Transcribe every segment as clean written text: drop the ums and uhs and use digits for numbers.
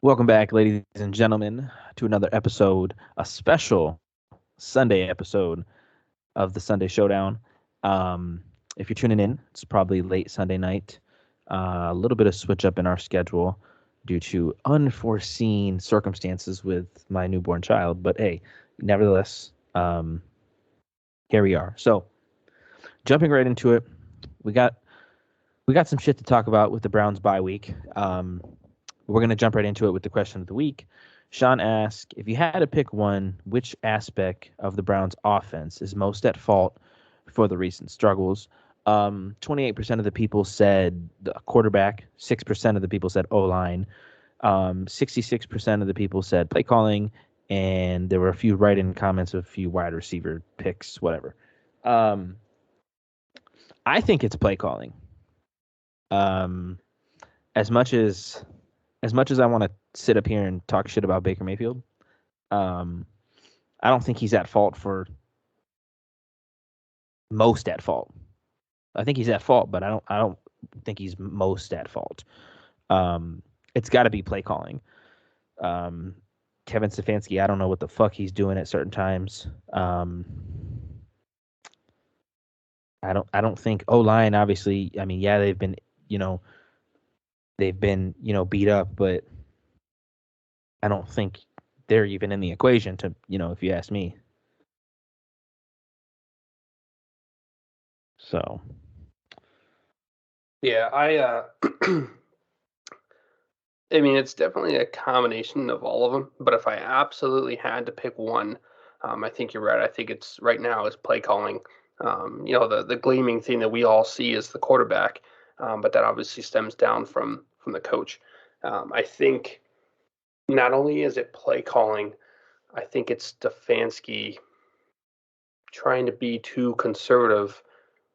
Welcome back, ladies and gentlemen, to another episode, a special Sunday episode of the Sunday Showdown. If you're tuning in, it's probably late Sunday night. A little bit of switch up in our schedule due to unforeseen circumstances with my newborn child, but hey, nevertheless, here we are. So, jumping right into it, we got we got some shit to talk about with the Browns bye week. We're going to jump right into it with the question of the week. Sean asked, if you had to pick one, which aspect of the Browns' offense is most at fault for the recent struggles? 28% of the people said the quarterback, 6% of the people said O-line, 66% of the people said play calling, and there were a few write-in comments of a few wide receiver picks, whatever. I think it's play calling. Um, as much as I want to sit up here and talk shit about Baker Mayfield, I don't think he's at fault for most at fault. I think he's at fault, but I don't think he's most at fault. It's got to be play calling. Kevin Stefanski, I don't know what the fuck he's doing at certain times. I don't think O-line, obviously, I mean, yeah, they've been beat up, but I don't think they're even in the equation to, if you ask me. So, Yeah, I mean, it's definitely a combination of all of them. But if I absolutely had to pick one, I think you're right. I think it's right now is play calling. The gleaming thing that we all see is the quarterback, but that obviously stems down from the coach. I think not only is it play calling, I think it's Stefanski trying to be too conservative,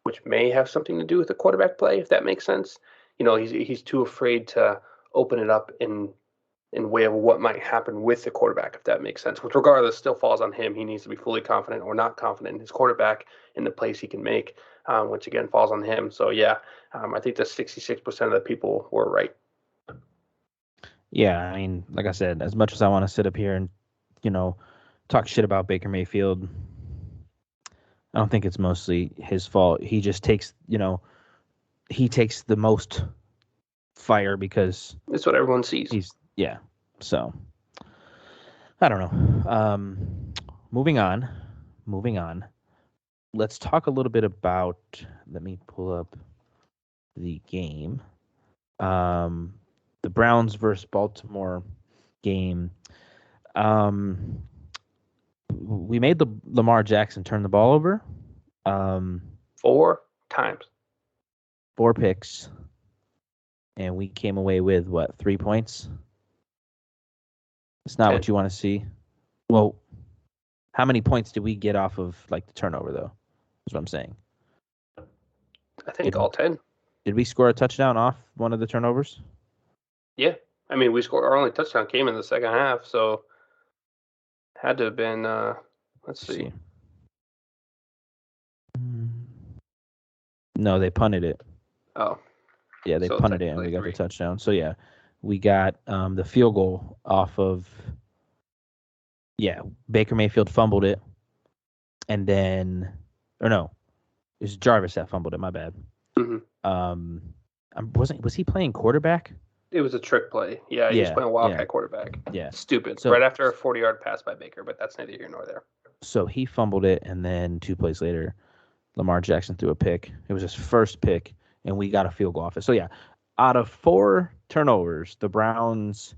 which may have something to do with the quarterback play, if that makes sense. He's too afraid to open it up in way of what might happen with the quarterback, if that makes sense. Which regardless still falls on him. He needs to be fully confident or not confident in his quarterback and the plays he can make, which again falls on him. So yeah, I think that 66% of the people were right. yeah, I mean, like I said, as much as I want to sit up here and, talk shit about Baker Mayfield, I don't think it's mostly his fault. He just takes, he takes the most fire because That's what everyone sees. yeah. So, I don't know. Moving on. Moving on. Let's talk a little bit about, let me pull up the game. The Browns versus Baltimore game. Um, we made the Lamar Jackson turn the ball over. 4 times. 4 picks, and we came away with what, 3 points? It's not 10. what you want to see. Well, how many points did we get off of like the turnover though? That's what I'm saying. I think all 10. Did we score a touchdown off one of the turnovers? Yeah. I mean, we scored, our only touchdown came in the second half, so had to have been let's see. No, they punted it. Oh. Yeah, they punted it and we got the touchdown. So yeah, we got the field goal off of, yeah, Baker Mayfield fumbled it, and then, or no, it was Jarvis that fumbled it. My bad. Was he playing quarterback? It was a trick play. Yeah, he was playing wildcat quarterback. Yeah. Stupid. So, right after a 40-yard pass by Baker, but that's neither here nor there. So he fumbled it, and then 2 plays later, Lamar Jackson threw a pick. It was his first pick, and we got a field goal off it. So yeah, out of 4 turnovers, the Browns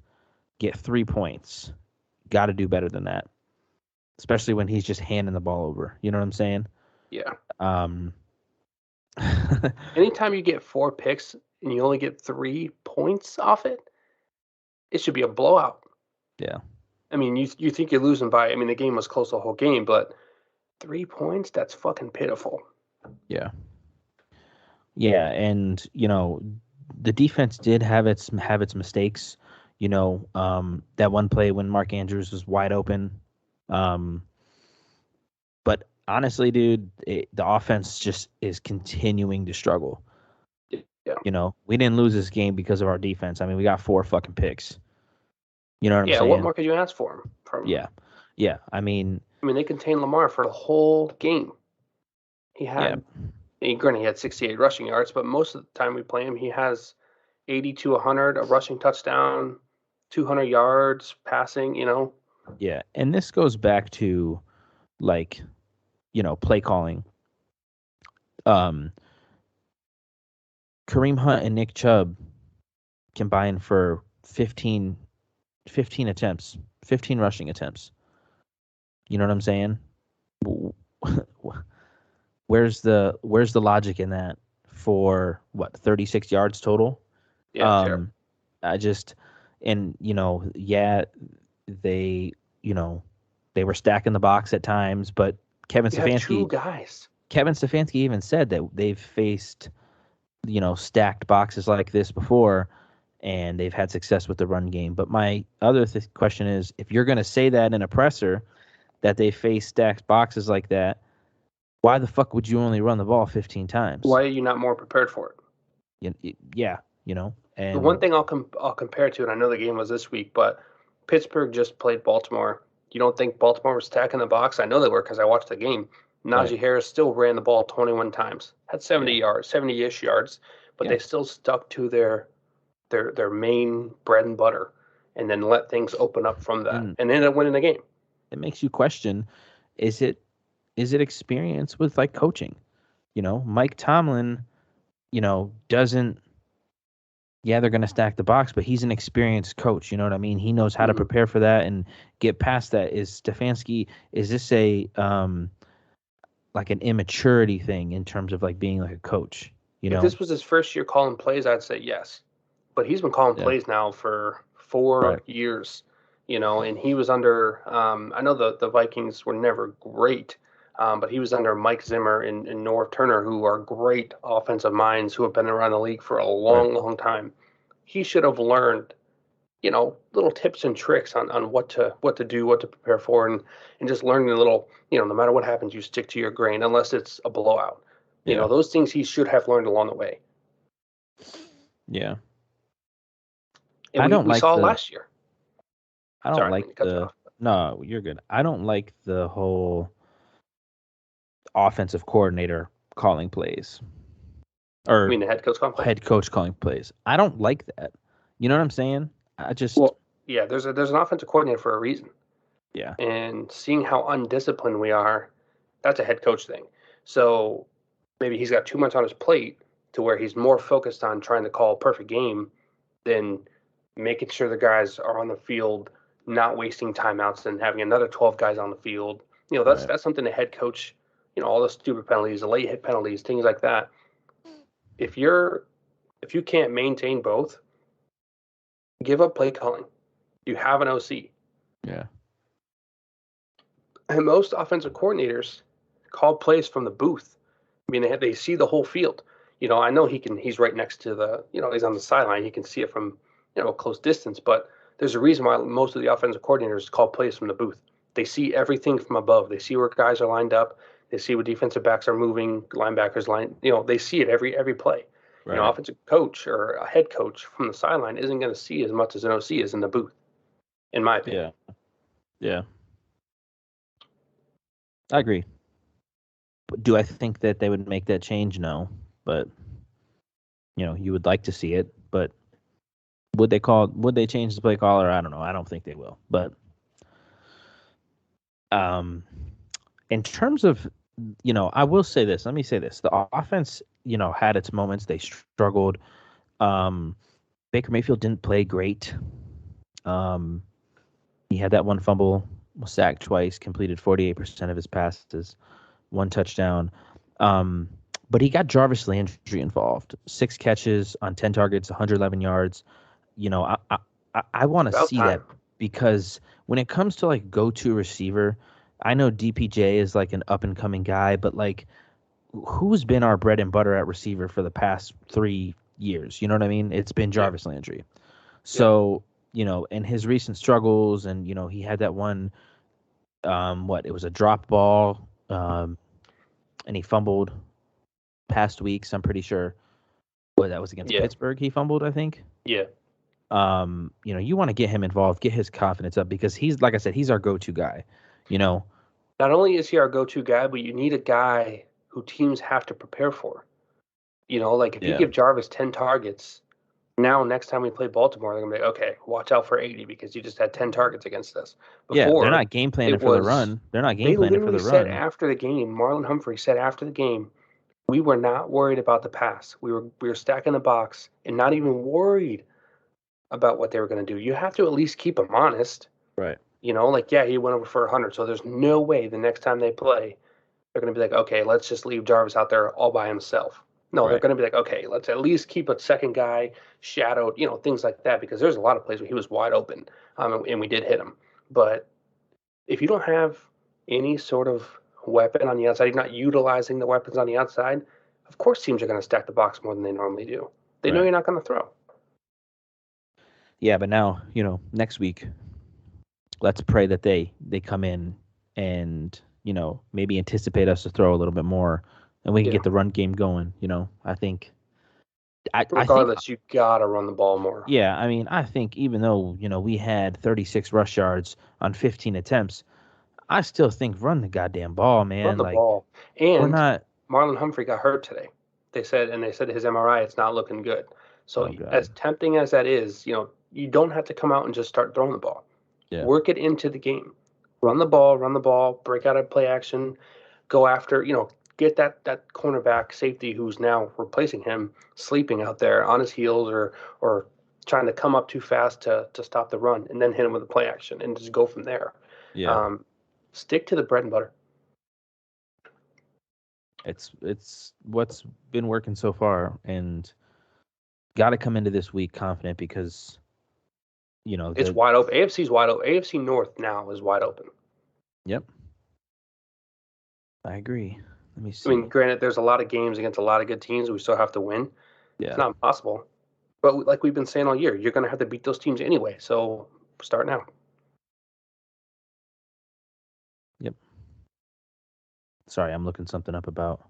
get 3 points. Got to do better than that, especially when he's just handing the ball over. You know what I'm saying? Yeah. Anytime you get 4 picks and you only get 3 points off it, it should be a blowout. Yeah. I mean, you think you're losing by, I mean, the game was close the whole game, but 3 points, that's fucking pitiful. Yeah. Yeah, and the defense did have its mistakes. That one play when Mark Andrews was wide open. But honestly, dude, the offense just is continuing to struggle. Yeah. We didn't lose this game because of our defense. I mean, we got 4 fucking picks. You know what I'm Yeah, what saying? more could you ask for him from him? Yeah. Yeah. I mean, They contained Lamar for the whole game. He yeah. had, granted, he had 68 rushing yards, but most of the time we play him, he has 80 to 100, a rushing touchdown, 200 yards passing. Yeah. And this goes back to like, play calling. Um, Kareem Hunt and Nick Chubb combined for 15 attempts, 15 rushing attempts. You know what I'm saying? Where's the logic in that for what 36 yards total? Yeah, terrible. Um, I just and yeah, they they were stacking the box at times, but Kevin You have two Stefanski guys. Kevin Stefanski even said that they've faced stacked boxes like this before, and they've had success with the run game. But my other question is, if you're going to say that in a presser that they face stacked boxes like that, why the fuck would you only run the ball 15 times? Why are you not more prepared for it? Yeah, The one and thing I'll compare to, and I know the game was this week, but Pittsburgh just played Baltimore. You don't think Baltimore was stacking the box? I know they were because I watched the game. right, Najee Harris still ran the ball 21 times, had 70 yeah, yards, 70-ish yards, but yeah, they still stuck to their main bread and butter, and then let things open up from that, and and ended up winning the game. it makes you question: is it experience with like coaching? Mike Tomlin, doesn't. Yeah, they're going to stack the box, but he's an experienced coach. You know what I mean? He knows how to Mm-hmm. prepare for that and get past that. Is Stefanski? Is this a like an immaturity thing in terms of like being like a coach? You If know? this was his first year calling plays, I'd say yes. But he's been calling Yeah. plays now for 4 years, and he was under, I know the Vikings were never great, but he was under Mike Zimmer and Norv Turner, who are great offensive minds who have been around the league for a Right. long, long time. He should have learned, little tips and tricks on what to do, what to prepare for, and just learning a little, no matter what happens, you stick to your grain unless it's a blowout. Yeah. Those things he should have learned along the way. Yeah. And I we, don't we like saw the. last year. I don't Sorry, I like didn't mean to cut you the. off. No, you're good. I don't like the whole offensive coordinator calling plays You or mean the head coach conflict? head coach calling plays. I don't like that. You know what I'm saying? I just. Well, yeah, there's an offensive coordinator for a reason. Yeah. And seeing how undisciplined we are, that's a head coach thing. So maybe he's got too much on his plate to where he's more focused on trying to call a perfect game than making sure the guys are on the field, not wasting timeouts and having another 12 guys on the field. That's Right. that's something the head coach, all the stupid penalties, the late hit penalties, things like that. If you can't maintain both, give up play calling. You have an OC. Yeah. And most offensive coordinators call plays from the booth. They see the whole field. I know he's right next to he's on the sideline. He can see it from, a close distance, but there's a reason why most of the offensive coordinators call plays from the booth. They see everything from above. They see where guys are lined up. They see where defensive backs are moving, linebackers line, they see it every play. Right. Offensive coach or a head coach from the sideline isn't going to see as much as an OC is in the booth, in my opinion. Yeah. Yeah. I agree. Do I think that they would make that change? No, but you would like to see it. But Would they change the play caller? I don't know. I don't think they will. But um, in terms of I will say this. Let me say this: the offense, had its moments. They struggled. Um, Baker Mayfield didn't play great. Um, he had that one fumble, was sacked twice, completed 48% of his passes, one touchdown. Um, but he got Jarvis Landry involved. 6 catches on 10 targets, 111 yards. I want to About see that time. because when it comes to like go-to receiver, I know DPJ is like an up-and-coming guy, but like who's been our bread and butter at receiver for the past 3 years? You know what I mean? It's been Yeah. Jarvis Landry. Yep. So, and his recent struggles, and he had that one, it was a drop ball, and he fumbled past weeks. I'm pretty sure. That was against Yeah. Pittsburgh. He fumbled, I think. Yeah. You want to get him involved, get his confidence up because he's, like I said, he's our go-to guy. Not only is he our go-to guy, but you need a guy who teams have to prepare for. Like if you Yeah. give Jarvis 10 targets, now next time we play Baltimore, they're going to be like, okay, watch out for 80 because you just had 10 targets against us. Yeah, they're Before, not game planning it for the was, run. They're not game they planning for literally the said run. after the game, Marlon Humphrey said after the game, we were not worried about the pass. We were stacking the box and not even worried about what they were going to do. You have to at least keep them honest. Right. He went over for 100, so there's no way the next time they play, they're going to be like, okay, let's just leave Jarvis out there all by himself. No, they're Right. going to be like, okay, let's at least keep a second guy shadowed, things like that, because there's a lot of plays where he was wide open, and we did hit him. But if you don't have any sort of weapon on the outside, you're not utilizing the weapons on the outside, of course teams are going to stack the box more than they normally do. They know Right. you're not going to throw. Yeah, but now, next week, let's pray that they come in and, maybe anticipate us to throw a little bit more and we can get the run game going. I think Regardless, you got to run the ball more. Yeah, I mean, I think even though, we had 36 rush yards on 15 attempts, I still think run the goddamn ball, man. Run the Like, ball. And we're not. Marlon Humphrey got hurt today. They said his MRI, it's not looking good. So Oh, God. as tempting as that is, you don't have to come out and just start throwing the ball. Yeah. Work it into the game. Run the ball, break out of play action, go after, get that cornerback safety who's now replacing him sleeping out there on his heels or trying to come up too fast to stop the run and then hit him with a play action and just go from there. Yeah. Stick to the bread and butter. It's what's been working so far, and got to come into this week confident because, it's wide open. AFC's wide open. AFC North now is wide open. Yep. I agree. Let me see. I mean, granted, there's a lot of games against a lot of good teams we still have to win. Yeah. It's not impossible. But like we've been saying all year, you're going to have to beat those teams anyway. So start now. Yep. Sorry, I'm looking something up about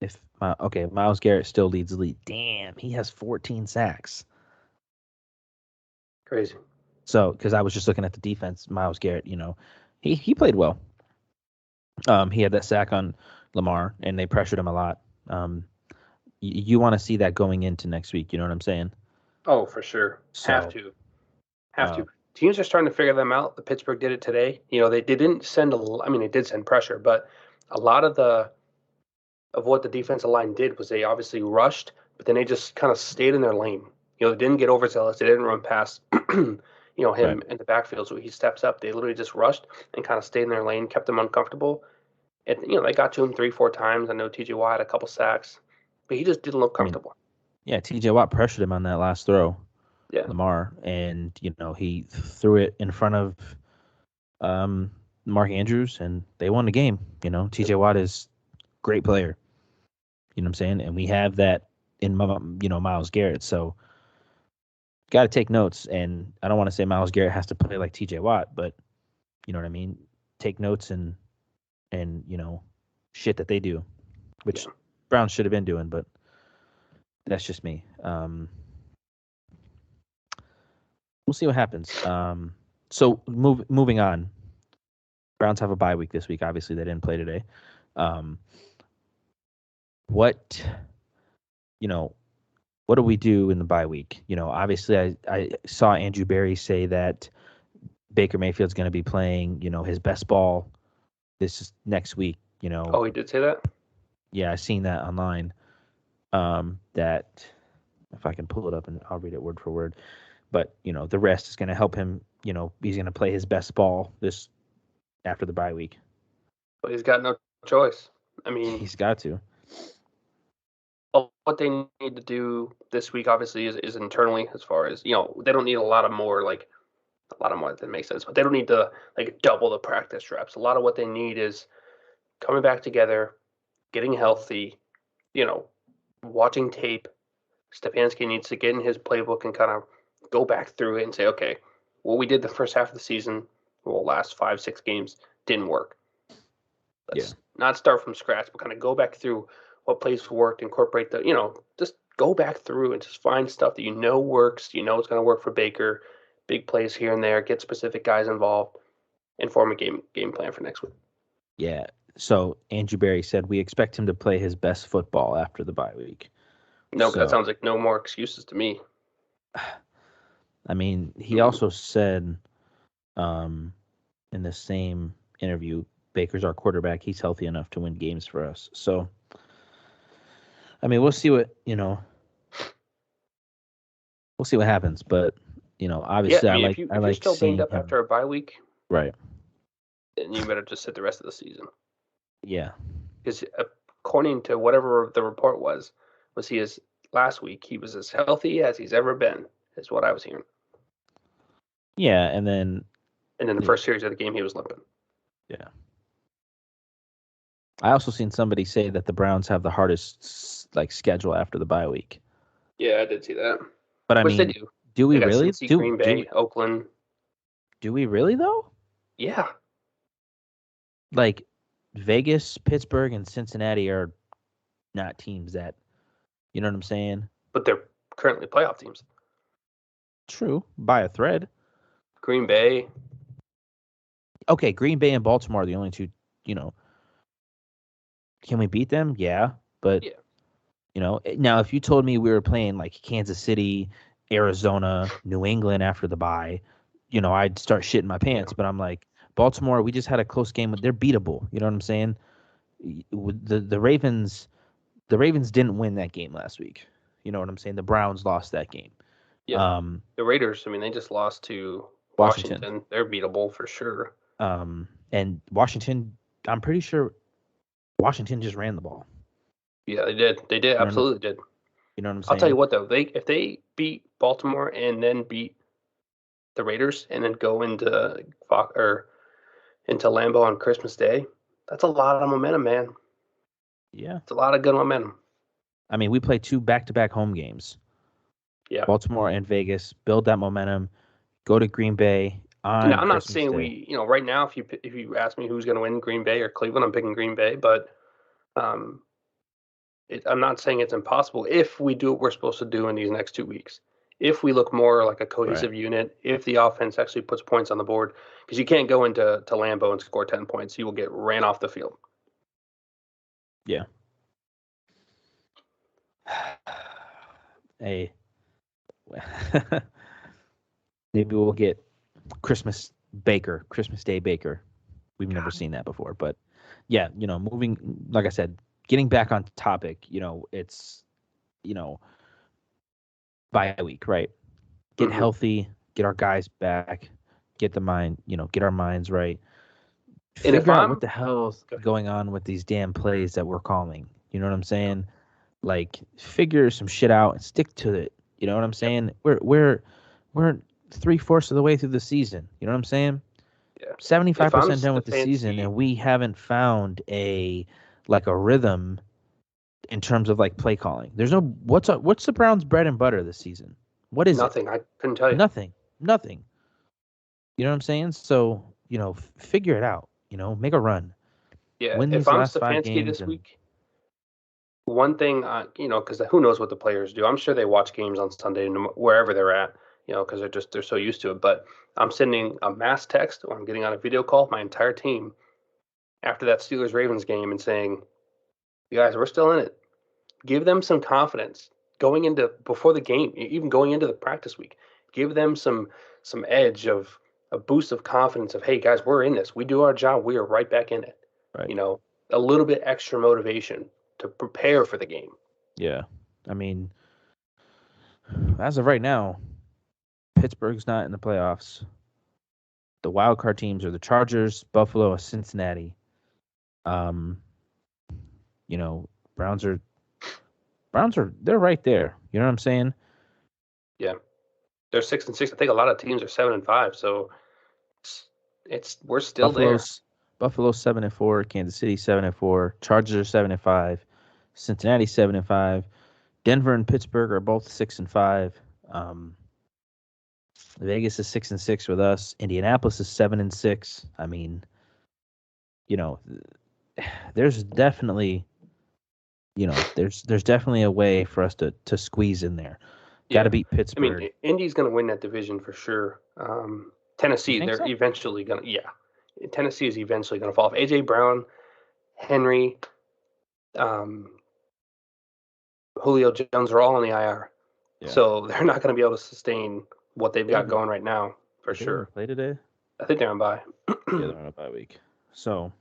if Myles Garrett still leads the league. Damn, he has 14 sacks. Crazy. So, because I was just looking at the defense, Myles Garrett, he played well. He had that sack on Lamar, and they pressured him a lot. You want to see that going into next week. You know what I'm saying? Oh, for sure. So, Have to. Teams are starting to figure them out. The Pittsburgh did it today. They didn't send they did send pressure, but a lot of what the defensive line did was they obviously rushed, but then they just kind of stayed in their lane. They didn't get overzealous. They didn't run past, him Right. in the backfield. So he steps up. They literally just rushed and kind of stayed in their lane, kept them uncomfortable. And, they got to him 3-4 times. I know TJ Watt had a couple sacks, but he just didn't look comfortable. Yeah, TJ Watt pressured him on that last throw. Yeah. Lamar, and he threw it in front of Mark Andrews, and they won the game. TJ Watt is a great player. You know what I'm saying? And we have that in Myles Garrett. So got to take notes. And I don't want to say Myles Garrett has to play like TJ Watt, but you know what I mean? Take notes and shit that they do, which Browns should have been doing, but that's just me. We'll see what happens. So moving on. Browns have a bye week this week. Obviously, they didn't play today. What do we do in the bye week? Obviously, I saw Andrew Berry say that Baker Mayfield's going to be playing, his best ball this next week. Oh, he did say that? Yeah, I seen that online. That if I can pull it up and I'll read it word for word. But the rest is going to help him. He's going to play his best ball this after the bye week. But he's got no choice. I mean, he's got to. What they need to do this week, obviously, is internally, as far as they don't need a lot more that makes sense, but they don't need to double the practice reps. A lot of what they need is coming back together, getting healthy, watching tape. Stefanski needs to get in his playbook and kind of go back through it and say, okay, what we did the first half of the season, last 5-6 games, didn't work. Let's not start from scratch, but kind of go back through what plays worked, incorporate just go back through and just find stuff that you know works, you know it's going to work for Baker, big plays here and there, get specific guys involved, and form a game plan for next week. Yeah. So Andrew Berry said we expect him to play his best football after the bye week. No, that sounds like no more excuses to me. I mean, he also said in the same interview, Baker's our quarterback. He's healthy enough to win games for us. So, I mean, we'll see what, we'll see what happens. But, obviously, yeah, I mean, I if you're like still seeing banged up him. after a bye week, Right. then you better just sit the rest of the season. Yeah. Because according to whatever the report was he is last week, he was as healthy as he's ever been, is what I was hearing. Yeah, and then the first series of the game, he was limping. Yeah. I also seen somebody say that the Browns have the hardest schedule after the bye week. Yeah, I did see that. But I mean, they do. Do we they got really? Cincy, Green Bay, Oakland. Do we really though? Yeah. Like Vegas, Pittsburgh, and Cincinnati are not teams that, you know what I'm saying? But they're currently playoff teams. True, by a thread. Green Bay. Okay, Green Bay and Baltimore are the only two, Can we beat them? Yeah, but now if you told me we were playing like Kansas City, Arizona, New England after the bye, I'd start shitting my pants. But I'm like, Baltimore, we just had a close game. They're beatable. You know what I'm saying? The Ravens didn't win that game last week. You know what I'm saying? The Browns lost that game. Yeah. The Raiders, I mean, they just lost to Washington. They're beatable for sure. And Washington, I'm pretty sure Washington just ran the ball. Yeah, they did. They did. Absolutely did. You know what I'm saying? I'll tell you what, though. If they beat Baltimore and then beat the Raiders and then go into Lambeau on Christmas Day, that's a lot of momentum, man. Yeah. It's a lot of good momentum. I mean, we play 2 back-to-back home games. Yeah. Baltimore and Vegas. Build that momentum. Go to Green Bay on I'm not Christmas saying Day. right now, if you ask me who's going to win, Green Bay or Cleveland, I'm picking Green Bay. But I'm not saying it's impossible if we do what we're supposed to do in these next 2 weeks. If we look more like a cohesive unit, if the offense actually puts points on the board, because you can't go into Lambeau and score 10 points. You will get ran off the field. Yeah. Hey. Maybe we'll get Christmas Day Baker. We've never seen that before. But yeah, moving, like I said, getting back on topic, it's, bye week, right? Get healthy, get our guys back, get our minds right. Figure out what the hell's going on with these damn plays that we're calling. You know what I'm saying? Like, figure some shit out and stick to it. You know what I'm saying? We're 3/4 of the way through the season. You know what I'm saying? Yeah. 75% done with the season, and we haven't found a rhythm in terms of play calling. There's no what's the Browns' bread and butter this season? What is Nothing. I couldn't tell you. Nothing. You know what I'm saying? So figure it out. Make a run. Yeah. Win if these I'm last 5 Stefanski games this week, one thing, because who knows what the players do? I'm sure they watch games on Sunday wherever they're at, because they're so used to it. But I'm sending a mass text or I'm getting on a video call with my entire team after that Steelers-Ravens game and saying, you guys, we're still in it. Give them some confidence before the game, even going into the practice week. Give them some edge of a boost of confidence of, hey, guys, we're in this. We do our job. We are right back in it. Right. A little bit extra motivation to prepare for the game. Yeah. I mean, as of right now, Pittsburgh's not in the playoffs. The wild card teams are the Chargers, Buffalo, and Cincinnati. Browns are they're right there. You know what I'm saying? Yeah. They're 6-6. I think a lot of teams are 7-5, so we're still there. Buffalo's 7-4, Kansas City 7-4, Chargers are 7-5, Cincinnati 7-5, Denver and Pittsburgh are both 6-5. Vegas is 6-6 with us. Indianapolis is 7-6. I mean, there's definitely, there's definitely a way for us to squeeze in there. Got to Yeah. beat I mean, Pittsburgh. Indy's going to win that division for sure. You Tennessee, think they're so? eventually going to, yeah. Tennessee is eventually going to fall off. A.J. Brown, Henry, um, Julio Jones are all on the IR. Yeah. So they're not going to be able to sustain what they've They got even going right now, for did they even sure. play today? I think they're on bye. Yeah, they're on a bye week. So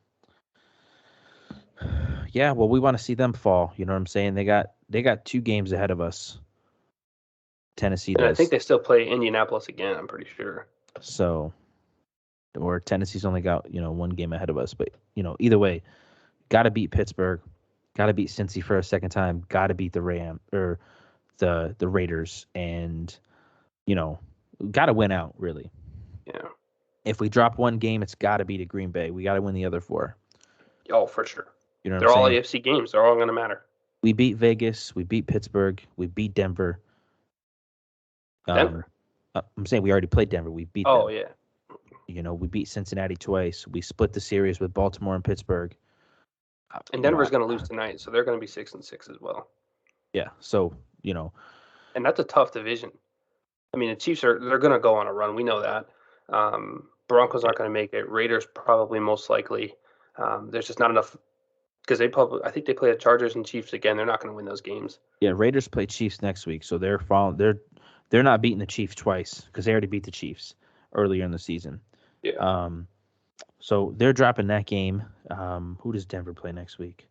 yeah, well, we want to see them fall. You know what I'm saying? They got 2 games ahead of us. Tennessee And I think does. they still play Indianapolis again, I'm pretty sure. So, or Tennessee's only got 1 game ahead of us. But either way, got to beat Pittsburgh. Got to beat Cincy for a second time. Got to beat the the Raiders, and got to win out really. Yeah. If we drop 1 game, it's got to be to Green Bay. We got to win the other 4. Oh, for sure. You know what I'm They're all saying? AFC games. They're all going to matter. We beat Vegas. We beat Pittsburgh. We beat Denver. Denver. I'm saying we already played Denver. We beat Oh, them. yeah. We beat Cincinnati twice. We split the series with Baltimore and Pittsburgh. And Denver's going to lose tonight, so they're going to be 6-6 as well. Yeah. So and that's a tough division. I mean, the Chiefs they're going to go on a run. We know that. Broncos aren't going to make it. Raiders probably most likely. There's just not enough because I think they play the Chargers and Chiefs again. They're not going to win those games. Yeah, Raiders play Chiefs next week, so they're not beating the Chiefs twice because they already beat the Chiefs earlier in the season. Yeah. So they're dropping that game. Who does Denver play next week?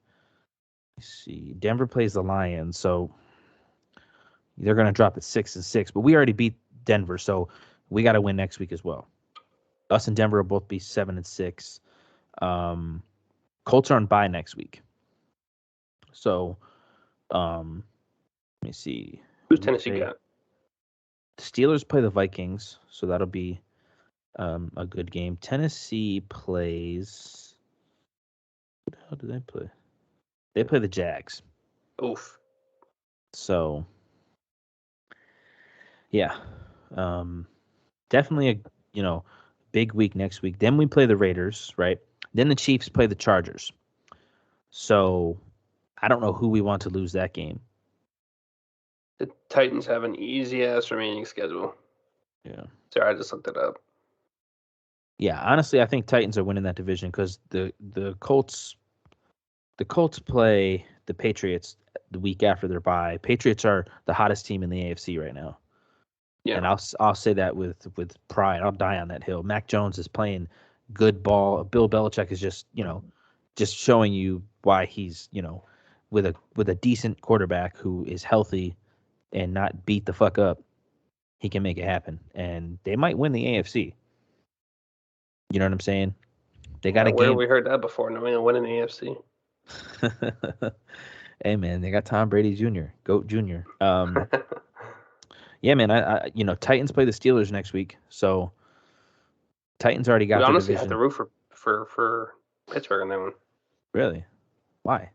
Let's see. Denver plays the Lions, so they're going to drop at 6-6. But we already beat Denver, so we got to win next week as well. Us and Denver will both be 7-6. Colts are on bye next week. So, let me see. Who's Tennessee got? The Steelers play the Vikings, so that'll be a good game. Tennessee plays. Who the hell do they play? They play the Jags. Oof. So, yeah, definitely a big week next week. Then we play the Raiders, right? Then the Chiefs play the Chargers. So, I don't know who we want to lose that game. The Titans have an easy ass remaining schedule. Yeah. Sorry, I just looked it up. Yeah, honestly, I think Titans are winning that division because the Colts play the Patriots the week after their bye. Patriots are the hottest team in the AFC right now. Yeah. And I'll say that with pride. I'll die on that hill. Mac Jones is playing good ball. Bill Belichick is just showing you why he's, with a decent quarterback who is healthy and not beat the fuck up, he can make it happen. And they might win the AFC. You know what I'm saying? They got a Where game. we heard that before? No, we winning the AFC. Hey man, they got Tom Brady Jr., GOAT Jr. Yeah, man. I Titans play the Steelers next week, so Titans already got we their honestly division. had to root for Pittsburgh on that one. Really? Why?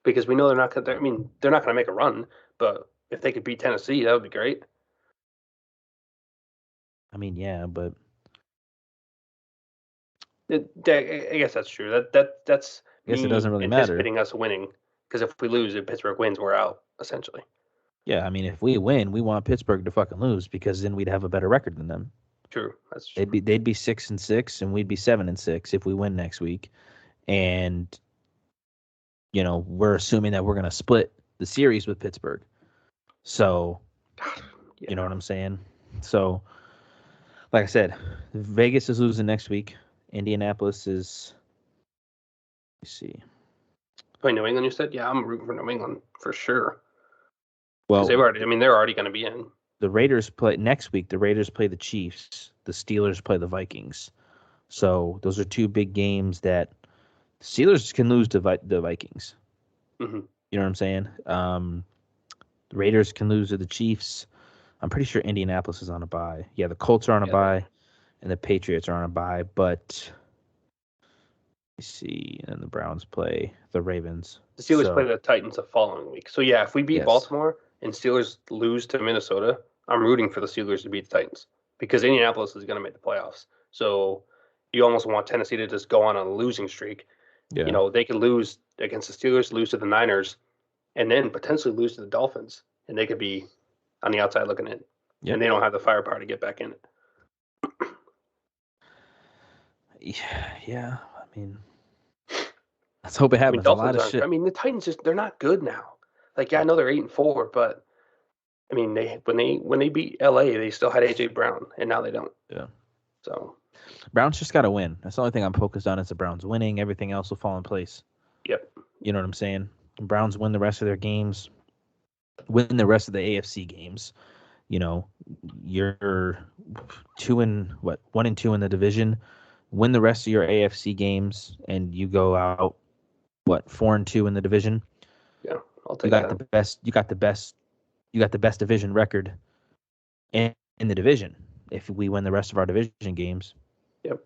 Because we know they're not going to make a run, but if they could beat Tennessee, that would be great. I mean, yeah, but I guess that's true. That's I guess me it doesn't really anticipating matter. us winning. Because if we lose, if Pittsburgh wins, we're out essentially. Yeah, I mean, if we win, we want Pittsburgh to fucking lose because then we'd have a better record than them. True, that's true. They'd be 6-6 and we'd be 7-6 if we win next week, and we're assuming that we're gonna split the series with Pittsburgh. So, God, yeah. You know what I'm saying? So, like I said, Vegas is losing next week. Indianapolis is. Let's see. Wait, New England, you said? Yeah, I'm rooting for New England for sure. Well, they're already going to be in. The Raiders play next week. The Raiders play the Chiefs. The Steelers play the Vikings. So those are 2 big games that the Steelers can lose to the Vikings. Mm-hmm. You know what I'm saying? The Raiders can lose to the Chiefs. I'm pretty sure Indianapolis is on a bye. Yeah, the Colts are on a bye, and the Patriots are on a bye. But let's see, and the Browns play the Ravens. The Steelers play the Titans the following week. So yeah, if we beat Baltimore and Steelers lose to Minnesota, I'm rooting for the Steelers to beat the Titans because Indianapolis is going to make the playoffs. So you almost want Tennessee to just go on a losing streak Yeah. They could lose against the Steelers, lose to the Niners, and then potentially lose to the Dolphins, and they could be on the outside looking in, Yep. and they don't have the firepower to get back in it. Yeah. I mean, let's hope it happens. A lot Dolphins of aren't. shit. The Titans they're not good now. Like, I know they're 8-4, but when they beat LA, they still had AJ Brown, and now they don't. Yeah. So Browns just got to win. That's the only thing I'm focused on is the Browns winning. Everything else will fall in place. Yep. You know what I'm saying? The Browns win the rest of their games, win the rest of the AFC games. You're 1-2 in the division. Win the rest of your AFC games, and you go out 4-2 in the division. Yeah, I'll You take got that. the best. You got the best division record in the division. If we win the rest of our division games. Yep.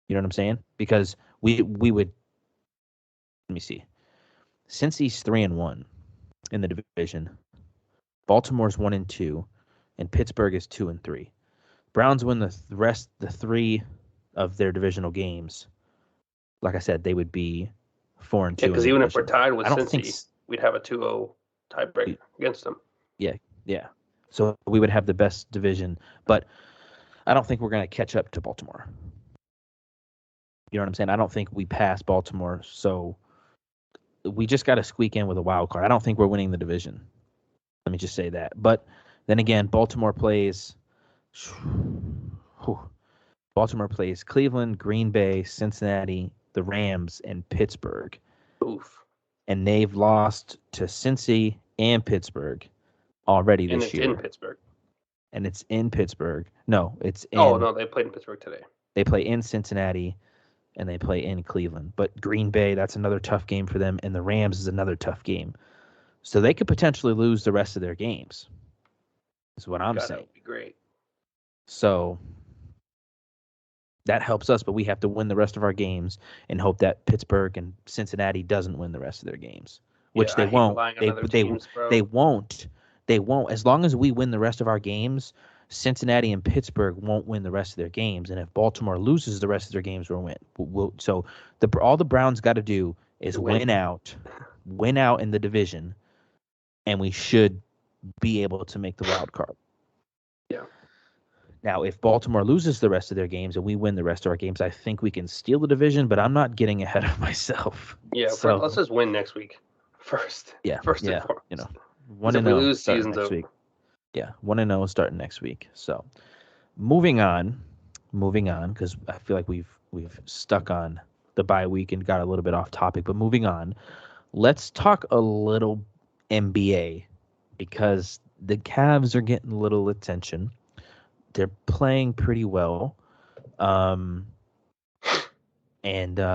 You know what I'm saying? Because we would. Let me see. Since he's 3-1 in the division, Baltimore's 1-2, and Pittsburgh is 2-3. Browns win the three of their divisional games. Like I said, they would be 4-2. Yeah, because even if we're tied with Cincy, think we'd have a 2-0 tiebreak against them. Yeah. So we would have the best division, but I don't think we're going to catch up to Baltimore. You know what I'm saying? I don't think we pass Baltimore, so we just got to squeak in with a wild card. I don't think we're winning the division. Let me just say that. But then again, Baltimore plays Cleveland, Green Bay, Cincinnati, the Rams, and Pittsburgh. Oof. And they've lost to Cincy and Pittsburgh already this year. And it's in Pittsburgh. And it's in Pittsburgh. No, it's in. Oh, no, they played in Pittsburgh today. They play in Cincinnati, and they play in Cleveland. But Green Bay, that's another tough game for them, and the Rams is another tough game. So they could potentially lose the rest of their games, is what I'm saying. That would be great. So that helps us, but we have to win the rest of our games and hope that Pittsburgh and Cincinnati doesn't win the rest of their games, which they won't. They won't. They won't. As long as we win the rest of our games, Cincinnati and Pittsburgh won't win the rest of their games. And if Baltimore loses the rest of their games, we'll win. So all the Browns got to do is win out in the division, and we should be able to make the wild card. Yeah. Now, if Baltimore loses the rest of their games and we win the rest of our games, I think we can steal the division, but I'm not getting ahead of myself. Yeah, so let's just win next week first. Yeah. First and foremost. 1-0 starting next week. Yeah, 1-0 starting next week. So, moving on, because I feel like we've stuck on the bye week and got a little bit off topic. But moving on, let's talk a little NBA because the Cavs are getting a little attention. They're playing pretty well. Are the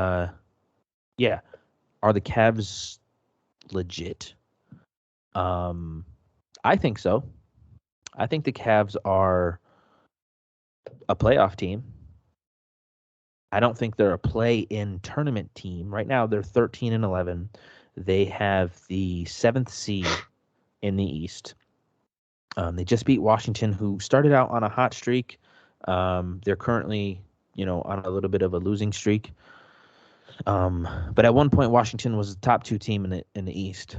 Cavs legit? I think so. I think the Cavs are a playoff team. I don't think they're a play-in tournament team. Right now, they're 13-11. They have the 7th seed in the East. They just beat Washington, who started out on a hot streak. They're currently, on a little bit of a losing streak. But at one point, Washington was the top 2 team in the East.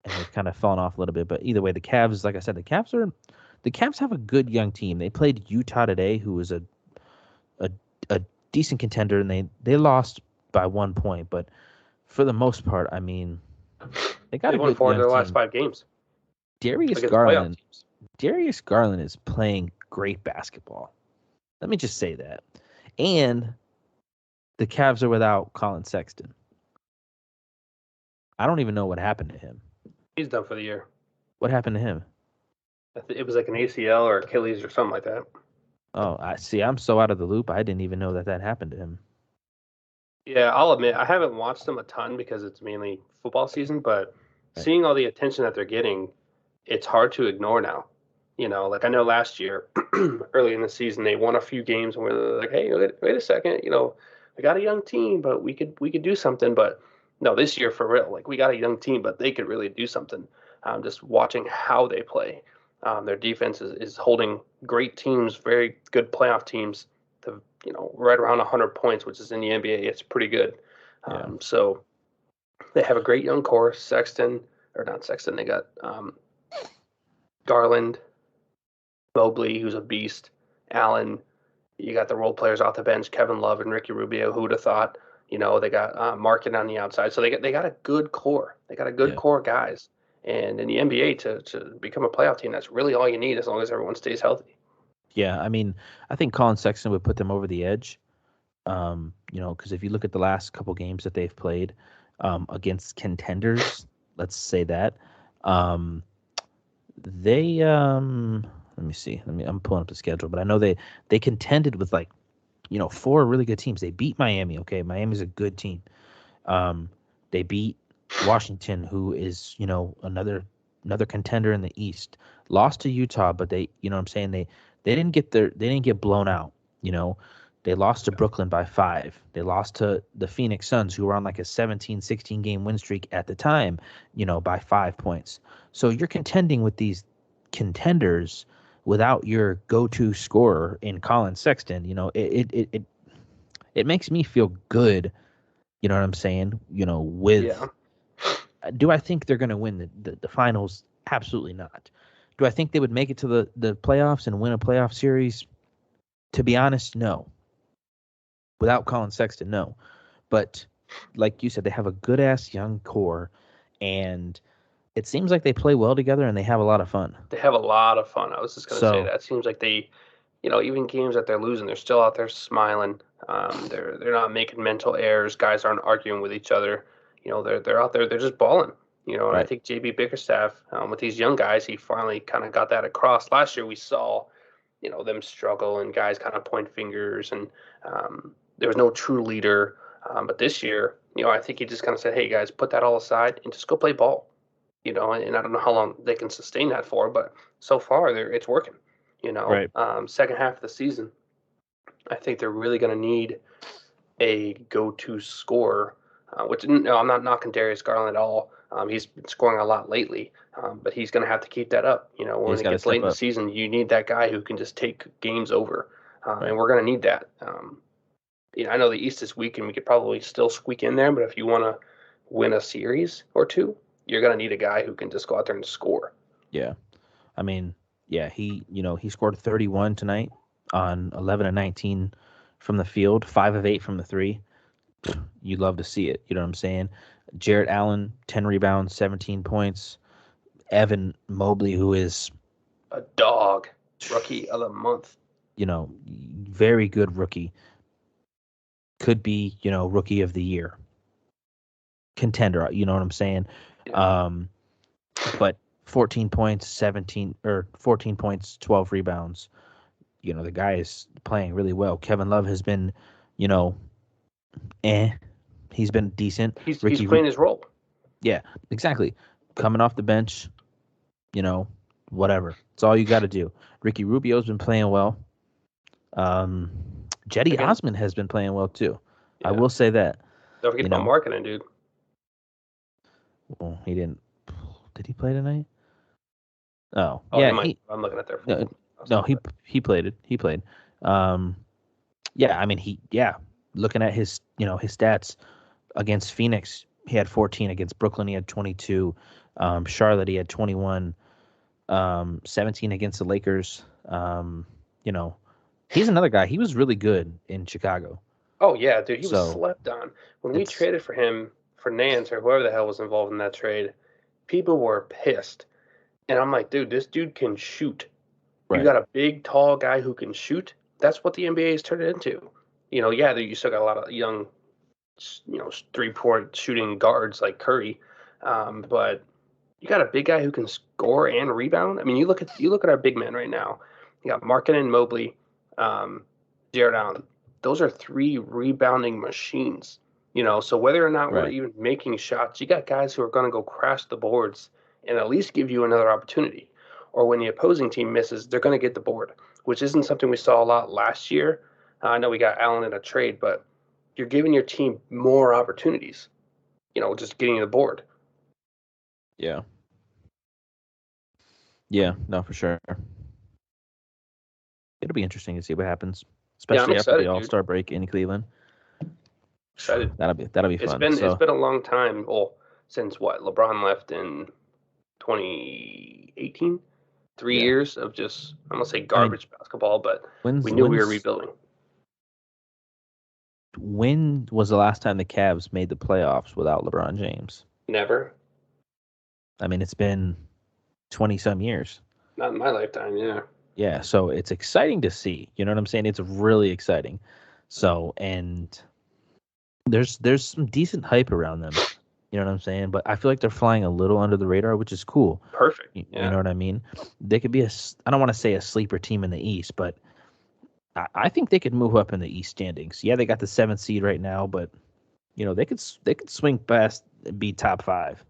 And they've kind of fallen off a little bit. But either way, the Cavs, like I said, the Cavs have a good young team. They played Utah today, who was a decent contender, and they lost by 1 point. But for the most part, I mean, they got a good 4 of their team. last 5 games. Darius Garland is playing great basketball. Let me just say that. And the Cavs are without Colin Sexton. I don't even know what happened to him. He's done for the year. What happened to him? It was like an ACL or Achilles or something like that. Oh, I see. I'm so out of the loop. I didn't even know that happened to him. Yeah, I'll admit I haven't watched them a ton because it's mainly football season, but seeing all the attention that they're getting, it's hard to ignore now. Like I know last year, early in the season, they won a few games and we're like, hey, wait a second, we got a young team, but we could do something. But no, this year for real, like we got a young team, but they could really do something. Just watching how they play. Their defense is holding great teams, very good playoff teams, to right around 100 points, which is in the NBA. It's pretty good. Yeah. So they have a great young core. Sexton, or not Sexton, they got Garland, Mobley, who's a beast, Allen. You got the role players off the bench, Kevin Love and Ricky Rubio. Who would have thought? They got Markin on the outside, so they got a good core. They got a good Yeah. core of guys. And in the NBA, to become a playoff team, that's really all you need as long as everyone stays healthy. Yeah. I mean, I think Colin Sexton would put them over the edge. Because if you look at the last couple games that they've played against contenders, let's say that, they let me see. I'm pulling up the schedule, but I know they contended with like, four really good teams. They beat Miami. Okay, Miami's a good team. They beat Washington, who is another contender in the East. Lost to Utah, but they, what I'm saying, they didn't get blown out. They lost to Brooklyn by 5. They lost to the Phoenix Suns, who were on like a 17, 16 game win streak at the time, by 5 points. So you're contending with these contenders without your go-to scorer in Colin Sexton. It makes me feel good. You know what I'm saying? Yeah. Do I think they're going to win the finals? Absolutely not. Do I think they would make it to the playoffs and win a playoff series? To be honest, no. Without Colin Sexton, no. But like you said, they have a good ass young core, and it seems like they play well together and they have a lot of fun. They have a lot of fun. I was just going to say So that. It seems like they, even games that they're losing, they're still out there smiling. They're not making mental errors. Guys aren't arguing with each other. They're out there. They're just balling. And I right, think JB Bickerstaff, with these young guys, he finally kind of got that across. Last year we saw, them struggle and guys kind of point fingers, and there was no true leader. But this year, I think he just kind of said, "Hey guys, put that all aside and just go play ball." And I don't know how long they can sustain that for, but so far it's working. right. Second half of the season, I think they're really going to need a go-to scorer. Which no, I'm not knocking Darius Garland at all. He's been scoring a lot lately, but he's going to have to keep that up. Yeah, When he's it got to gets late step in the up. season, you need that guy who can just take games over, Right. and we're going to need that. I know the East is weak, and we could probably still squeak in there, but if you want to win a series or two, you're going to need a guy who can just go out there and score. Yeah. I mean, yeah, he scored 31 tonight on 11 and 19 from the field, 5 of 8 from the 3. You'd love to see it. You know what I'm saying? Jarrett Allen, 10 rebounds, 17 points. Evan Mobley, who is A dog, rookie of the month. Very good rookie. Could be, rookie of the year. Contender, you know what I'm saying? Yeah. But 14 points, 14 points, 12 rebounds. The guy is playing really well. Kevin Love has been, you know, eh. He's been decent. He's playing his role. Yeah, exactly. Coming off the bench, whatever. It's all you got to do. Ricky Rubio's been playing well. Um, Jetty Again, Osman has been playing well too. I yeah. will say that. Don't forget You about know, marketing, dude. well, he didn't. Did he play tonight? Oh, Oh, he yeah. might. I'm looking at their No, full no, roster, he but he played it. He played. Um, yeah. I mean, looking at his his stats against Phoenix, he had 14. Against Brooklyn, he had 22. Charlotte, he had 21. 17 against the Lakers. You know, he's another guy. He was really good in Chicago. oh yeah, dude, he was So slept on. When we it's traded for him for Nance or whoever the hell was involved in that trade, people were pissed. And I'm like, dude, this dude can shoot. You right. got a big, tall guy who can shoot. That's what the NBA has turned it into. Yeah, you still got a lot of young, 3-point shooting guards like Curry, but you got a big guy who can score and rebound. I mean, you look at our big men right now. You got Markkanen, Mobley, um, Jared Allen. Those are 3 rebounding machines. So whether or not we're Right. even making shots, you got guys who are going to go crash the boards and at least give you another opportunity. Or when the opposing team misses, they're going to get the board, which isn't something we saw a lot last year. I know we got Allen in a trade, but you're giving your team more opportunities. Just getting the board. Yeah. Yeah. No, for sure. It'll be interesting to see what happens. Yeah, I'm especially after the excited, dude. All-Star break in Cleveland. Excited. That'll be fun. It's So been a long time. Well, since what LeBron left in 2018, three yeah, years of just I'm gonna say I mean, garbage basketball, but we when's knew we were when's rebuilding. when was the last time the Cavs made the playoffs without LeBron James? Never. I mean, it's been 20 some years. Not in my lifetime. Yeah. Yeah, so it's exciting to see. You know what I'm saying? It's really exciting. So, and there's some decent hype around them. You know what I'm saying? But I feel like they're flying a little under the radar, which is cool. Perfect. You Yeah. know what I mean? They could be I don't want to say a sleeper team in the East, but I think they could move up in the East standings. Yeah, they got the 7th seed right now, but they could swing past and be top 5.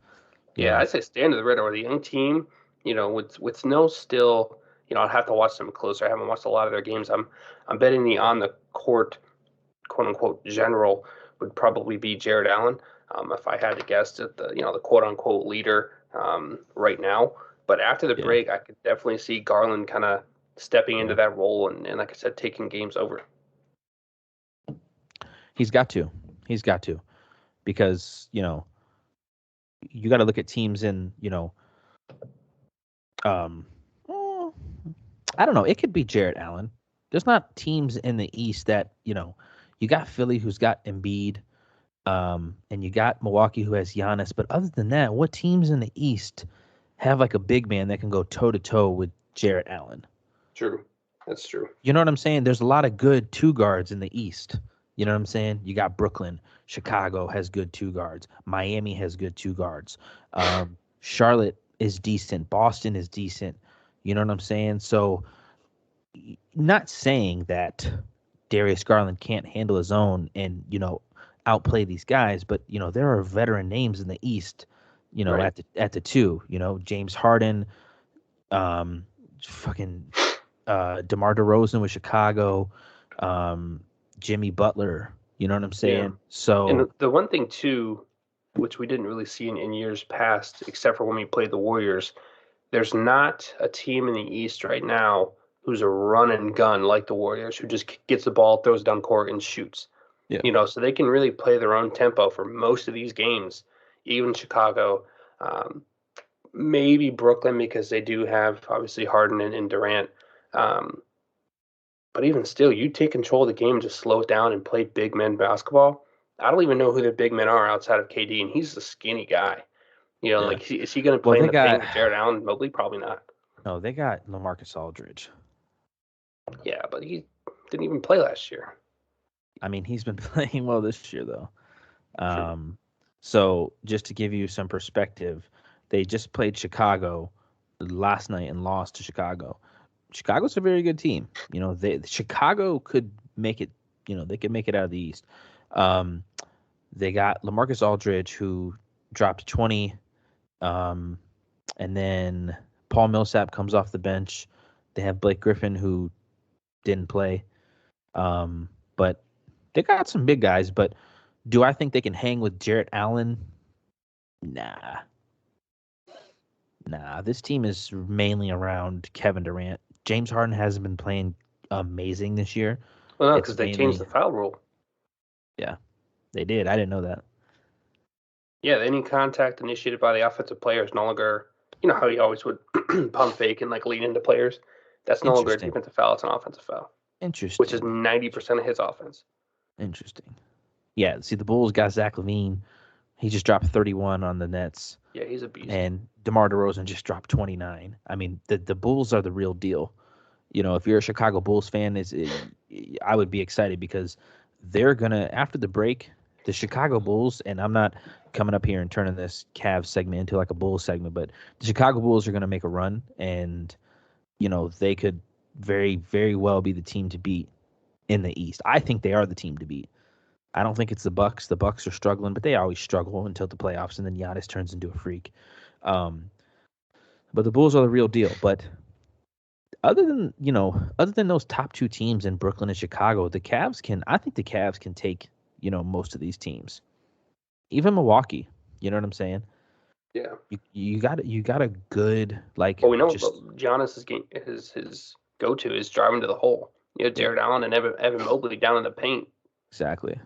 You Yeah, know, I'd say stay under the radar with a young team. With no still. I'd have to watch them closer. I haven't watched a lot of their games. I'm betting the on the court quote unquote general would probably be Jared Allen. If I had to guess at the quote unquote leader right now. But after the yeah, break, I could definitely see Garland kind of stepping into yeah. that role and like I said, taking games over. He's got to. He's got to because you got to look at teams in um. well, I don't know. It could be Jared Allen. There's not teams in the East that you got Philly who's got Embiid. And you got Milwaukee who has Giannis. But other than that, what teams in the East have like a big man that can go toe to toe with Jarrett Allen? True. That's true. You know what I'm saying? There's a lot of good two guards in the East. You know what I'm saying? You got Brooklyn, Chicago has good two guards, Miami has good two guards, Charlotte is decent, Boston is decent. You know what I'm saying? So, not saying that Darius Garland can't handle his own and outplay these guys, but there are veteran names in the East, Right. at the two, James Harden, um, fucking DeMar DeRozan with Chicago, um, Jimmy Butler. You know what I'm Yeah. saying? And So the one thing too, which we didn't really see in years past, except for when we played the Warriors, there's not a team in the East right now who's a run and gun like the Warriors, who just gets the ball, throws it down court, and shoots. yeah, So they can really play their own tempo for most of these games, even Chicago, um, maybe Brooklyn because they do have obviously Harden and Durant. Um, but even still, you take control of the game, just slow it down and play big men basketball. I don't even know who the big men are outside of KD, and he's a skinny guy. yeah. Like is he going to Well, play in they the got paint with Jared Allen? Mobley probably not. no, they got LaMarcus Aldridge. Yeah, but he didn't even play last year. I mean, he's been playing well this year though. True. Um, so just to give you some perspective, they just played Chicago last night and lost to Chicago. Chicago's a very good team. Chicago could make it. They could make it out of the East. Um, they got LaMarcus Aldridge who dropped 20, and then Paul Millsap comes off the bench. They have Blake Griffin who didn't play, but they got some big guys. But do I think they can hang with Jarrett Allen? Nah. Nah, this team is mainly around Kevin Durant. James Harden hasn't been playing amazing this year. Well, no, It's because they changed mainly, the foul rule. yeah, they did. I didn't know that. Yeah, any contact initiated by the offensive player is no longer, how he always would pump fake and like lean into players. That's no longer a Interesting. defensive foul; it's an offensive foul, which is Interesting. 90% of his offense. Interesting. Yeah, see, the Bulls got Zach LaVine. He just dropped 31 on the Nets, Yeah, he's a beast. and DeMar DeRozan just dropped 29. I mean, the Bulls are the real deal. If you're a Chicago Bulls fan, I would be excited because they're gonna after the break, the Chicago Bulls, and I'm not coming up here and turning this Cavs segment into like a Bulls segment, but the Chicago Bulls are gonna make a run, and they could very, very well be the team to beat in the East. I think they are the team to beat. I don't think it's the Bucks. The Bucks are struggling, but they always struggle until the playoffs, and then Giannis turns into a freak. Um, but the Bulls are the real deal. But other than those top two teams in Brooklyn and Chicago, I think the Cavs can take, most of these teams. Even Milwaukee, you know what I'm saying? Yeah. You got a good Well, we know just Giannis' game, his go-to is driving to the hole. You know, Jared Allen and Evan Mobley down in the paint. Exactly.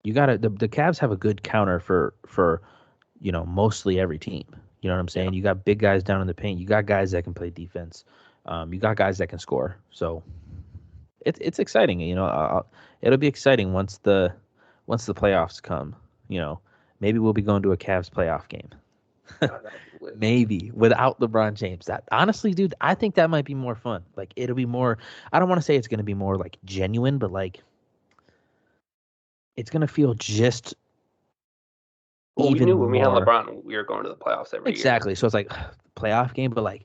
You got to the Cavs have a good counter for mostly every team. You know what I'm saying? Yeah. You got big guys down in the paint. You got guys that can play defense. You got guys that can score. So it's exciting. It'll be exciting once the playoffs come. Maybe we'll be going to a Cavs playoff game. Maybe without LeBron James. That honestly, dude, I think that might be more fun. Like it'll be more. I don't want to say it's going to be more like genuine, but like it's going to feel just. Well, we even knew when we had more. LeBron, we were going to the playoffs every year. Exactly. So it's like playoff game, but like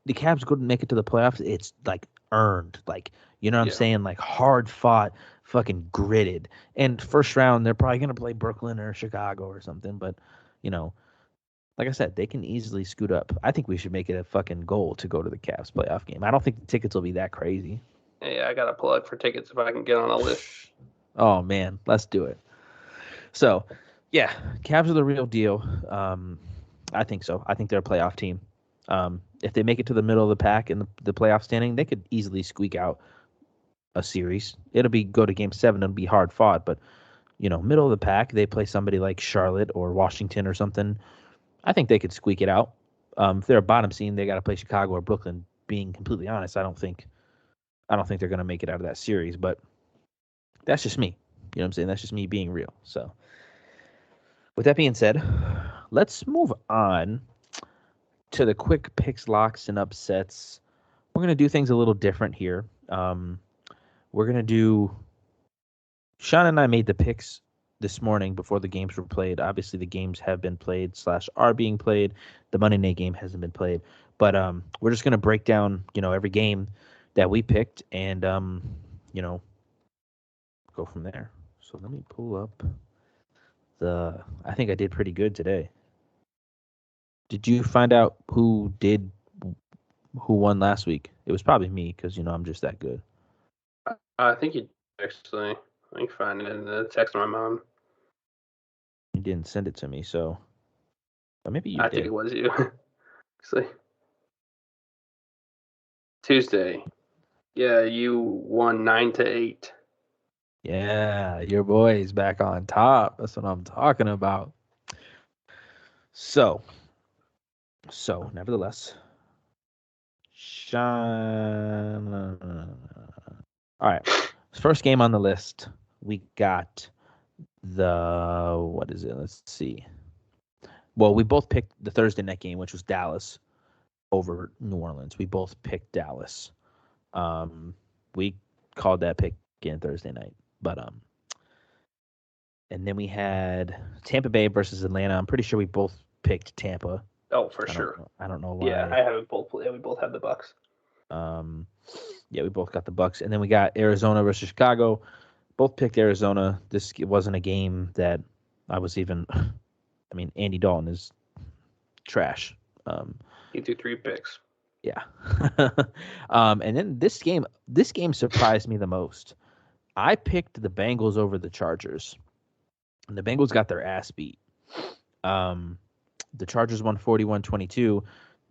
the Cavs couldn't make it to the playoffs. It's like earned. Like, you know what I'm saying? Like hard fought, fucking gritted. And first round, they're probably going to play Brooklyn or Chicago or something. But, like I said, they can easily scoot up. I think we should make it a fucking goal to go to the Cavs playoff game. I don't think the tickets will be that crazy. Hey, I got a plug for tickets if I can get on a list. Oh, man. Let's do it. So, yeah, Cavs are the real deal. I think so. I think they're a playoff team. If they make it to the middle of the pack in the playoff standing, they could easily squeak out a series. It'll go to game 7. It'll be hard fought, but middle of the pack, they play somebody like Charlotte or Washington or something. I think they could squeak it out. If they're a bottom seed, they got to play Chicago or Brooklyn. Being completely honest, I don't think they're going to make it out of that series. But that's just me. You know what I'm saying? That's just me being real. So, with that being said, let's move on to the quick picks, locks, and upsets. We're going to do things a little different here. We're going to do... Sean and I made the picks this morning before the games were played. Obviously, the games have been played / are being played. The Monday night game hasn't been played. But we're just going to break down, every game that we picked and, go from there. So let me pull up I think I did pretty good today. Did you find out who won last week? It was probably me because, I'm just that good. I think you actually. Let me find it in the text of my mom. You didn't send it to me, so maybe you did. I think it was you. See. Tuesday. Yeah, you won 9-8. Yeah, your boy is back on top. That's what I'm talking about. So nevertheless, Sean. All right, first game on the list, we got what is it? Let's see. Well, we both picked the Thursday night game, which was Dallas over New Orleans. We both picked Dallas. We called that pick again Thursday night, but and then we had Tampa Bay versus Atlanta. I'm pretty sure we both picked Tampa. Oh, for sure. I don't know why. Yeah, I have it both. Yeah, we both have the Bucks. Yeah, we both got the Bucks, and then we got Arizona versus Chicago. Both picked Arizona. This wasn't a game that I was even. I mean, Andy Dalton is trash. He threw 3 picks. Yeah. And then this game surprised me the most. I picked the Bengals over the Chargers, and the Bengals got their ass beat. The Chargers won 41-22.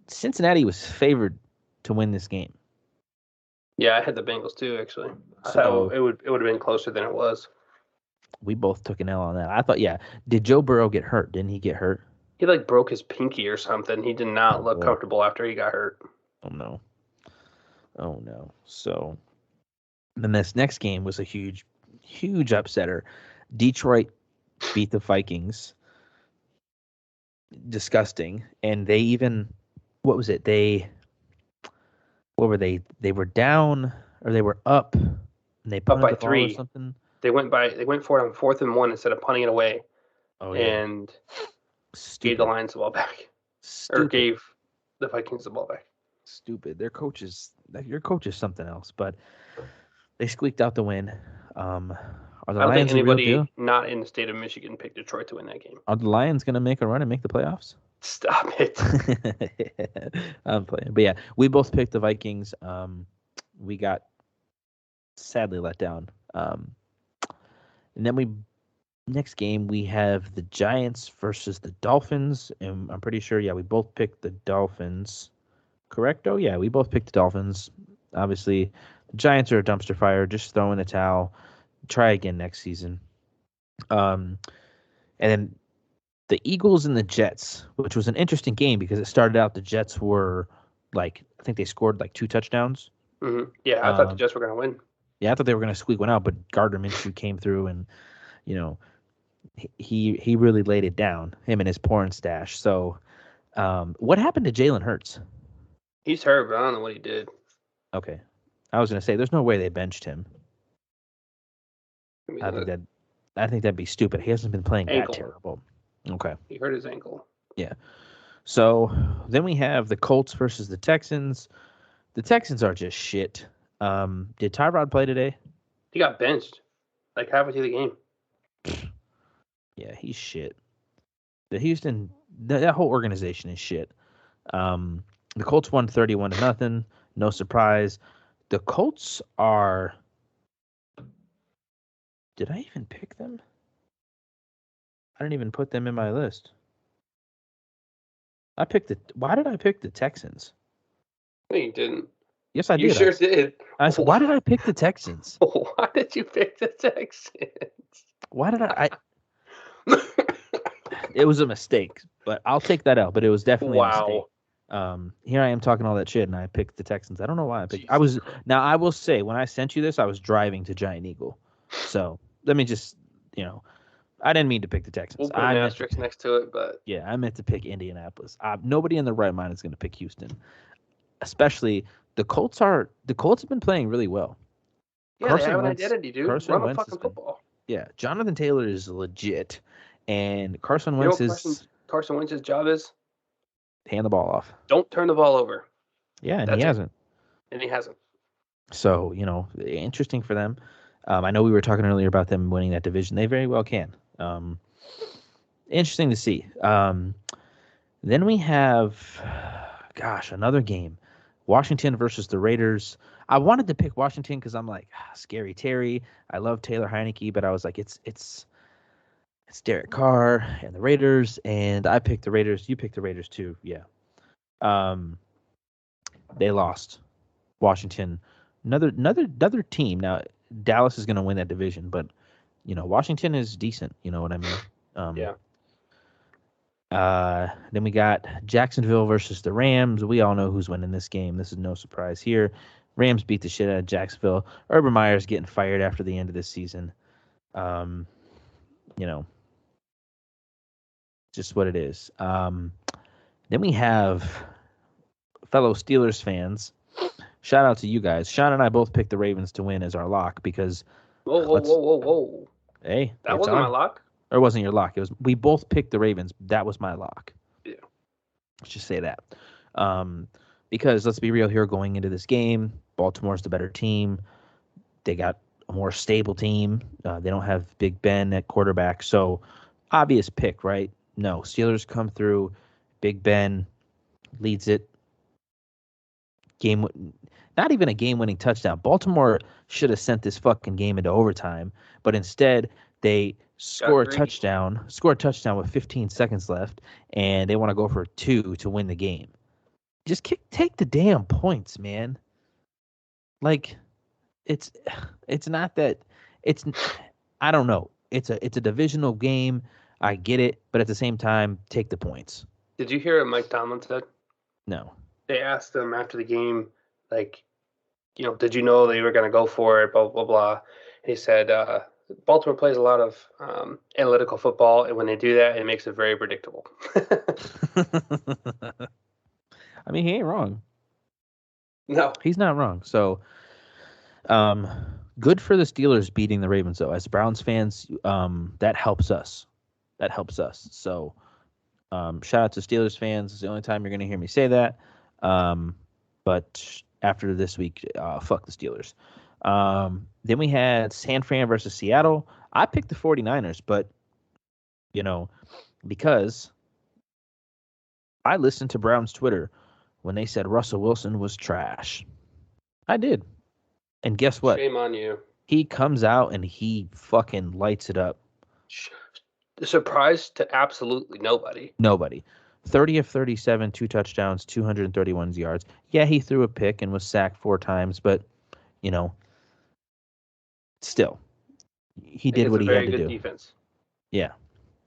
Cincinnati was favored to win this game. Yeah, I had the Bengals too, actually. So it would have been closer than it was. We both took an L on that. I thought, yeah. Did Joe Burrow get hurt? Didn't he get hurt? He broke his pinky or something. He did not look comfortable after he got hurt. Oh no. So then this next game was a huge upsetter. Detroit beat the Vikings. Disgusting. And they even, what was it? What were they? They were down or they were up and they punted by the ball 3 or something. They went for it on 4th and 1 instead of punting it away. Oh yeah. And gave the Lions the ball back. Or gave the Vikings the ball back. Stupid. Your coach is something else, but they squeaked out the win. Are the I don't Lions think anybody a real deal? not in the state of Michigan picked Detroit to win that game. Are the Lions going to make a run and make the playoffs? Stop it. I'm playing. But yeah, we both picked the Vikings. We got sadly let down. And then next game we have the Giants versus the Dolphins. And I'm pretty sure, yeah, we both picked the Dolphins. Correcto? Yeah, we both picked the Dolphins. Obviously, Giants are a dumpster fire. Just throw in the towel. Try again next season. And then the Eagles and the Jets, which was an interesting game because it started out the Jets were like, I think they scored like 2 touchdowns. Mm-hmm. Yeah, I thought the Jets were going to win. Yeah, I thought they were going to squeak one out, but Gardner Minshew came through and, he really laid it down, him and his porn stash. So what happened to Jalen Hurts? He's hurt, but I don't know what he did. Okay. I was going to say, there's no way they benched him. I think that'd be stupid. He hasn't been playing ankle. that terrible. Okay. He hurt his ankle. Yeah. So then we have the Colts versus the Texans. The Texans are just shit. Did Tyrod play today? He got benched like halfway through the game. Yeah, he's shit. The Houston, that whole organization is shit. The Colts won 31-0. No surprise. The Colts are. Did I even pick them? I didn't even put them in my list. Why did I pick the Texans? No, you didn't. Yes, I did. You sure did. I said, why did I pick the Texans? Why did you pick the Texans? Why did I It was a mistake, but I'll take that out. But it was definitely a mistake. Here I am talking all that shit, and I picked the Texans. I don't know why I picked. Now I will say, when I sent you this, I was driving to Giant Eagle. So let me just, I didn't mean to pick the Texans. We'll put an asterisk next to it, but yeah, I meant to pick Indianapolis. Nobody in their right mind is going to pick Houston, especially the Colts. The Colts have been playing really well. Yeah, they have an identity, dude. Run a fucking football. Yeah, Jonathan Taylor is legit, and Carson Wentz Carson Wentz's job is hand the ball off. Don't turn the ball over. Yeah, and he hasn't. And he hasn't. So, interesting for them. I know we were talking earlier about them winning that division. They very well can. Interesting to see. Then we have, another game. Washington versus the Raiders. I wanted to pick Washington because I'm like, Scary Terry. I love Taylor Heineke, but I was like, it's Derek Carr and the Raiders, and I picked the Raiders. You picked the Raiders too, yeah. They lost. Washington, another team. Now Dallas is going to win that division, but Washington is decent. You know what I mean? Yeah. Then we got Jacksonville versus the Rams. We all know who's winning this game. This is no surprise here. Rams beat the shit out of Jacksonville. Urban Meyer's getting fired after the end of this season. Just what it is. Then we have fellow Steelers fans. Shout out to you guys. Sean and I both picked the Ravens to win as our lock because. Whoa. Hey, that wasn't my lock? Or it wasn't your lock. It was. We both picked the Ravens. That was my lock. Yeah. Let's just say that. Because let's be real here, going into this game, Baltimore's the better team. They got a more stable team. They don't have Big Ben at quarterback. So, obvious pick, right? No, Steelers come through. Big Ben leads it. Not even a game-winning touchdown. Baltimore should have sent this fucking game into overtime, but instead they score a touchdown with 15 seconds left, and they want to go for 2 to win the game. Just take the damn points, man. Like, it's not that it's. I don't know. It's a divisional game. I get it, but at the same time, take the points. Did you hear what Mike Tomlin said? No. They asked him after the game, like, did you know they were going to go for it, blah, blah, blah. He said, Baltimore plays a lot of analytical football, and when they do that, it makes it very predictable. I mean, he ain't wrong. No. He's not wrong. So, good for the Steelers beating the Ravens, though. As Browns fans, that helps us. So, shout out to Steelers fans. It's the only time you're going to hear me say that. But after this week, fuck the Steelers. Then we had San Fran versus Seattle. I picked the 49ers, but, because I listened to Brown's Twitter when they said Russell Wilson was trash. I did. And guess what? Shame on you. He comes out and he fucking lights it up. Surprise to absolutely nobody. 30 of 37, 2 touchdowns, 231 yards. Yeah, he threw a pick and was sacked 4 times, but, still, he did what Against a he had very to good do. defense. Yeah.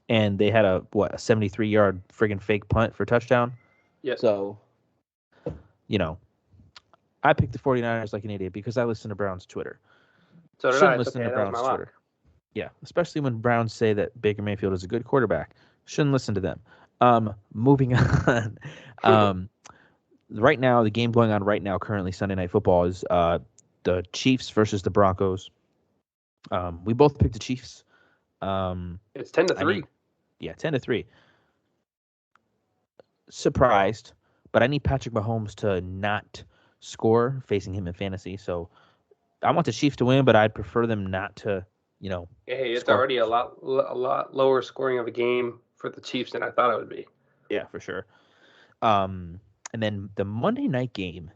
And they had a 73-yard friggin' fake punt for a touchdown. Yes. So, I picked the 49ers like an idiot because I listen to Brown's Twitter. So did Shouldn't I. It's listen okay. to That was Brown's my Twitter. lock. Yeah, especially when Browns say that Baker Mayfield is a good quarterback. Shouldn't listen to them. Moving on. Right now, the game going on right now, currently Sunday Night Football, is the Chiefs versus the Broncos. We both picked the Chiefs. It's 10-3. 10-3. Surprised, but I need Patrick Mahomes to not score facing him in fantasy. So I want the Chiefs to win, but I'd prefer them not to, Hey, it's score. already a lot lower scoring of a game for the Chiefs than I thought it would be. Yeah, for sure. And then the Monday night game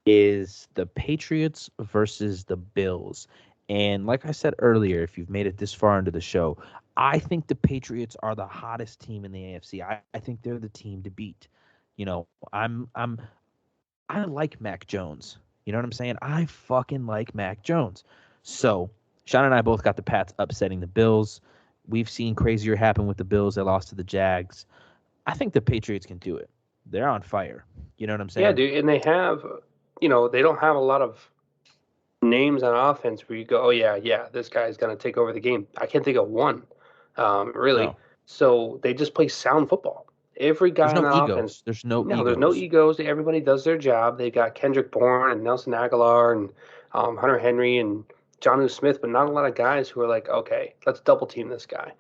is the Patriots versus the Bills. And like I said earlier, if you've made it this far into the show, I think the Patriots are the hottest team in the AFC. I think they're the team to beat. I like Mac Jones. You know what I'm saying? I fucking like Mac Jones. So Sean and I both got the Pats upsetting the Bills. We've seen crazier happen with the Bills. They lost to the Jags. I think the Patriots can do it. They're on fire. You know what I'm saying? Yeah, dude. And they have, they don't have a lot of names on offense where you go, oh, yeah, this guy's going to take over the game. I can't think of one, really. No. So they just play sound football. Every guy There's no on egos. offense. There's no No, egos. there's no egos. Everybody does their job. They've got Kendrick Bourne and Nelson Aguilar and Hunter Henry and Jonnu Smith, but not a lot of guys who are like, okay, let's double team this guy.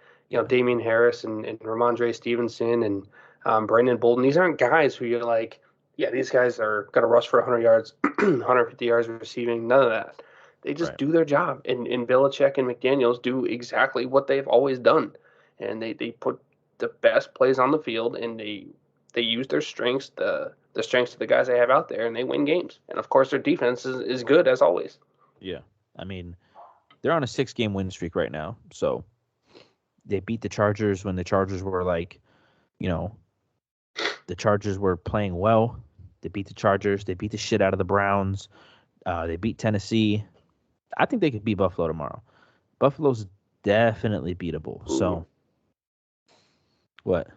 Damian Harris and Ramondre Stevenson and Brandon Bolden. These aren't guys who you're like, yeah, these guys are going to rush for 100 yards, 150 yards receiving. None of that. They just do their job. And Belichick and McDaniels do exactly what they've always done. And they put the best plays on the field, and they use their strengths, the strengths of the guys they have out there, and they win games. And, of course, their defense is good, as always. Yeah. I mean, they're on a 6-game win streak right now. So they beat the Chargers when the Chargers were like, the Chargers were playing well. They beat the Chargers. They beat the shit out of the Browns. They beat Tennessee. I think they could beat Buffalo tomorrow. Buffalo's definitely beatable. Ooh. So, what?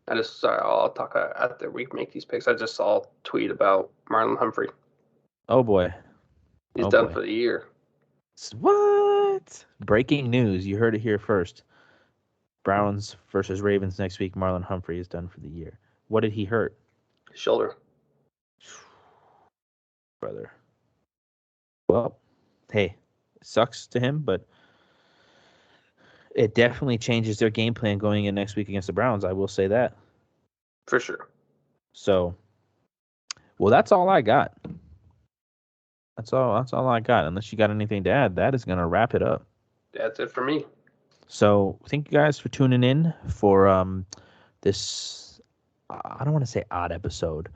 I'll talk after we make these picks. I just saw a tweet about Marlon Humphrey. Oh, boy. He's done for the year. What? Breaking news. You heard it here first. Browns versus Ravens next week. Marlon Humphrey is done for the year. What did he hurt? Shoulder. Brother. Well, hey, it sucks to him, but it definitely changes their game plan going in next week against the Browns. I will say that. For sure. So, well, that's all I got. That's all I got. Unless you got anything to add, that is going to wrap it up. That's it for me. So, thank you guys for tuning in for this, I don't want to say odd episode.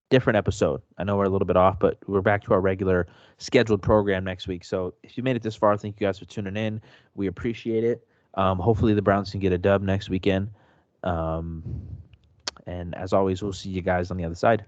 Different episode. I know we're a little bit off, but we're back to our regular scheduled program next week. So if you made it this far, thank you guys for tuning in. We appreciate it. Hopefully the Browns can get a dub next weekend. And as always, we'll see you guys on the other side.